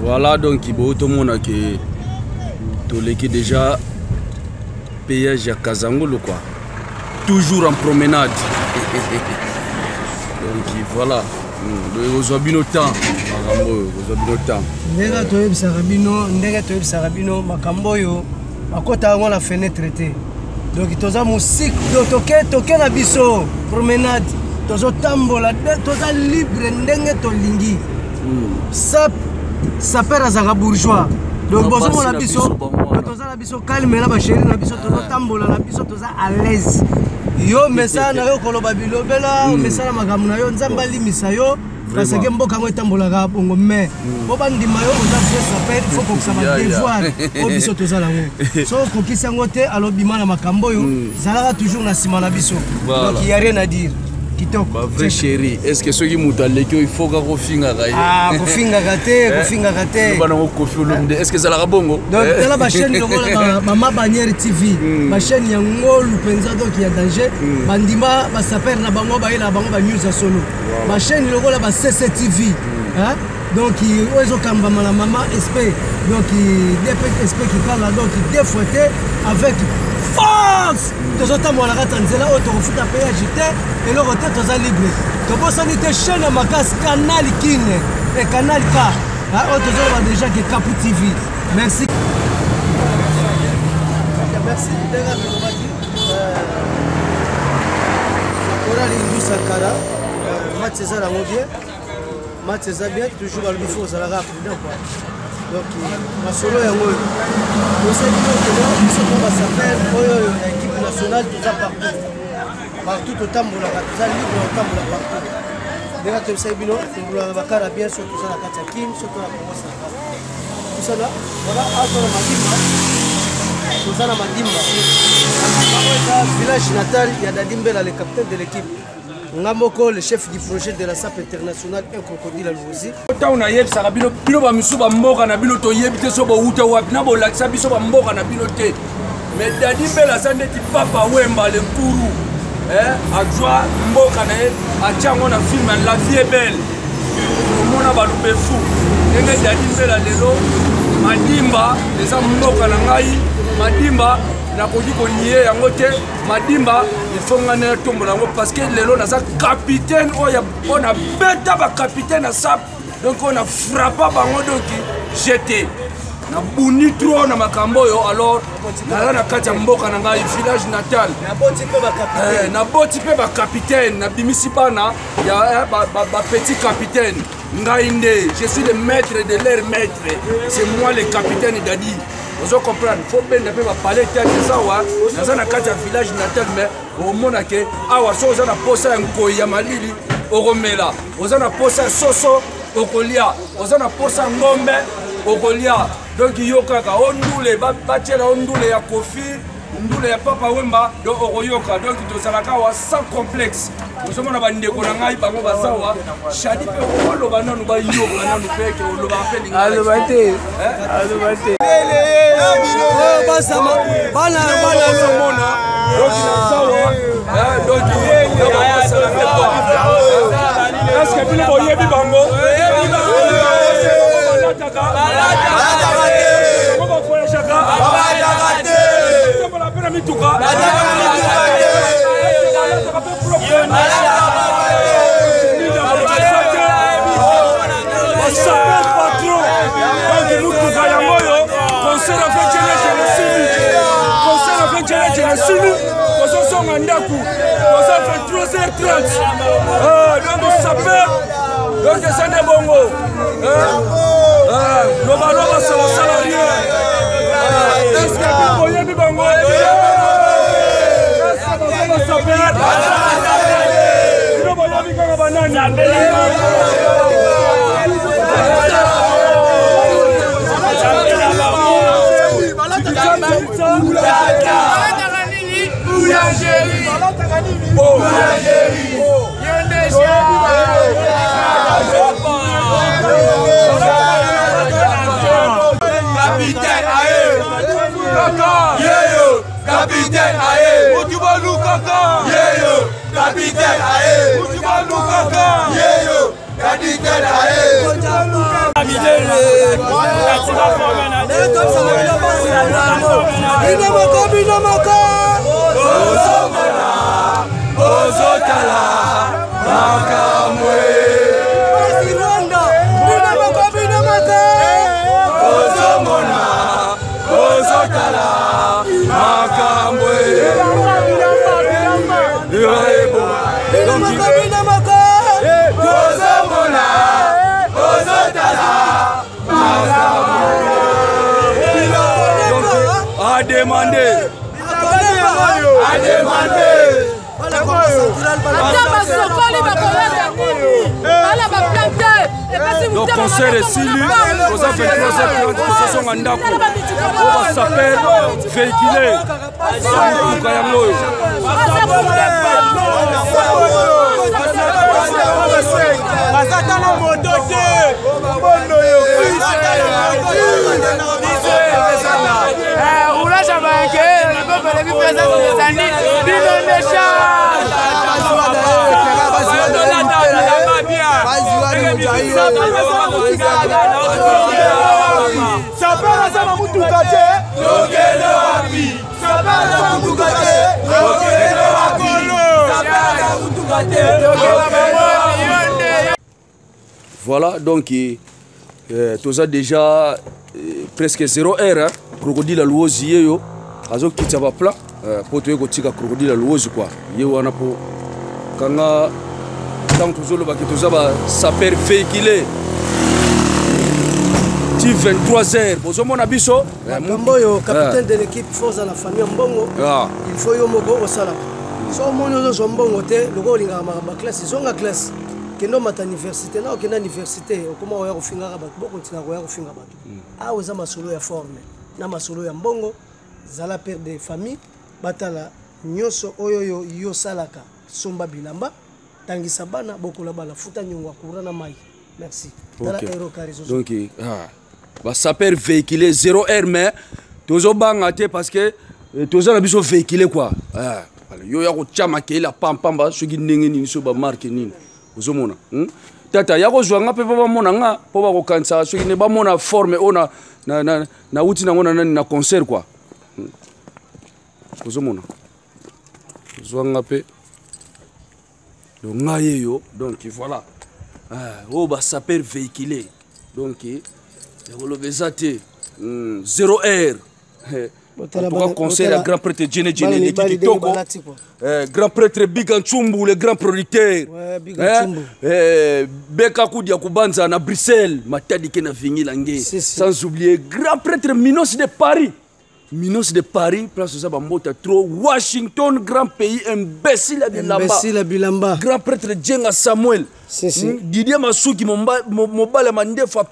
Voilà, donc il y a tout le monde qui est déjà péage à Kazangolo, quoi. Toujours en promenade. Donc voilà, vous avez le temps. Ndega toyebi sarabino makambo yo akota ngo la fenêtre te. Donc toza musique toke na biso promenade tozo tambola toza libre ndenge tolingi. Ça perd à bourgeois. Donc bozo na biso toza na biso calme na ba chéri na biso tozo tambola na biso toza à l'aise. Yo mesa na yo koloba bilobela mesa na makambo na yo nzamba limisa yo. Parce que mboka ngo etambolaka bongo mais bo bandima yo oza fait il faut que ça va devoir o biso tozala ngo so kokisa ngo te alobima na makambo yo zalaka toujours na sima na biso donc il y a rien à dire kitoko ba vrai chéri est-ce que soki muta leki il faut ka kofinga ka kofinga kate bana ngo kofi olomde est-ce que zalaka bongo donc tala ba chaîne longola mama bannière TV ba chaîne ya ngolu penza donc il y a danger bandima ba saper na bango ba ila bango ba news ya solo ma chaîne lokola ba CCTV hein donc ils ont kamba la maman SP donc DP SP qui parle donc deux fois avec force tous autant moi la ratanzela auto refuta péage et le retard tous libre to bosani te chaîne ma casse canal kine et canal K hein auto va déjà que Capu TV merci déjà Kora Lindu Sakara match ça la bien match ça bien toujours dans le bifo ça la rapide quoi donc ma solo ya ngolo on sait que va s'appelle l'équipe nationale tout ça partout au tambola tout ça libre au tambola partout déjà tu sais bino tu la bakara bien sur tout ça la katakin sur la commence tout ça là voilà à la madimba tout ça la madimba village natal il y a Dadimbela le capitaine de l'équipe Ngamoko, le chef du projet de la SAP internationale, un crocodile à l'Ouzi. Quand on a yeb sarabino, bino ba misuba mboka na bino to yebite so ba uta wa na bo laksa biso ba mboka na bino te. Mais Dadimbela sande ti papa wemba le kuru. Adjoa mboka na ye achango na film La vie est belle. Mona ba lube fou. Ngenge Dadimbela lelo madimba eza mboka na ngai madimba na koki ko nier yango te madimba il faut ngana tombola ngo parce que lelo na sa capitaine oya bona beta ba capitaine na sap donc on a frappé bango donc jeté na buni trop na makambo yo alors na kati mboka na ngai village natal na boti pe ba capitaine na bimisi bana ya ba petit capitaine ngai je suis le maître de leur maître c'est moi le capitaine Dadi. Vous comprenez, il faut bien parler de ça. Dans un village natal, mais au monde, awa so ozana posa ngoya malili oromela ozana posa soso okolia ozana posa ngombe okolia donc yokaka ondule batiela ondule ya kofi ondule ya papa wemba do okoyoka donc tozalaka wa sans complexe ozomona bandeko na ngai bango bazawa shadi pe oloba nanu bayoka nanu peke oloba apeli alobate basama bana lomona donc nazawa donc est-ce que bino boyebi bango donc ça peut donc ça n'est bongo loba ça va salarié est-ce que vous voyez bongo ça peut vous voyez comme banane Capitaine aye, Mutubalu kaka. Yeyo, capitaine aye, Mutubalu kaka. Yeyo, Le concert est si libre, vous avez fait 3h30 de session en Ndako. On va s'appeler véhiculé. Voilà, donc tu as déjà presque 0 heure. Hein? Crocodile à l'ouose, yo. Azo qui t'ava plat. Pour te dire crocodile à l'ouose quoi. Yo on a pour quand tant que le baquet tu as ça perd véhiculé. 23h. Bonjour mon abisso. Kamboyo, capitaine de l'équipe force à la famille Mbongo. Il faut yo moko au sala. So mon yo zo Mbongo te, loko linga ma classe, zonga classe. Kendo mata université na okenda université, okoma oya kofinga ba bo continue oya kofinga ba. Ah oza masolo ya forme. Na masolo ya Mbongo, zala père de famille, batala nyoso oyo yo salaka, somba bilamba, tangisa bana bokola bana futa nyongwa kurana mai. Merci. Okay. Donc bah ça perd véhiculé 0 heure mais toujours bangate parce que toujours la biso véhiculé quoi. Yo ya ko chama ke la pamba so gi ndenge ni so ba marque ni. Ozomona. Tata ya ko zwanga pe ba mona nga po ba ko kansa so gi ne ba mona forme ona na uti na ngona na concert quoi. Ozomona. Zwanga pe do ngaye yo donc voilà. Oh bah ça perd véhiculé. Donc le 0 heure. Pourquoi conseil à grand prêtre Djene Djene Kitoko, grand prêtre Biganchumbu, le grand producteur. Beka Koudia Kubanza na Bruxelles, Matadi Kena Vingi Langé. Sans oublier grand prêtre Minos de Paris. Minos de Paris, place aux Abambota trop. Washington, grand pays, imbécile à Bilamba. Grand prêtre Djenga Samuel. Didier Masuki, mon bal à Mandefa.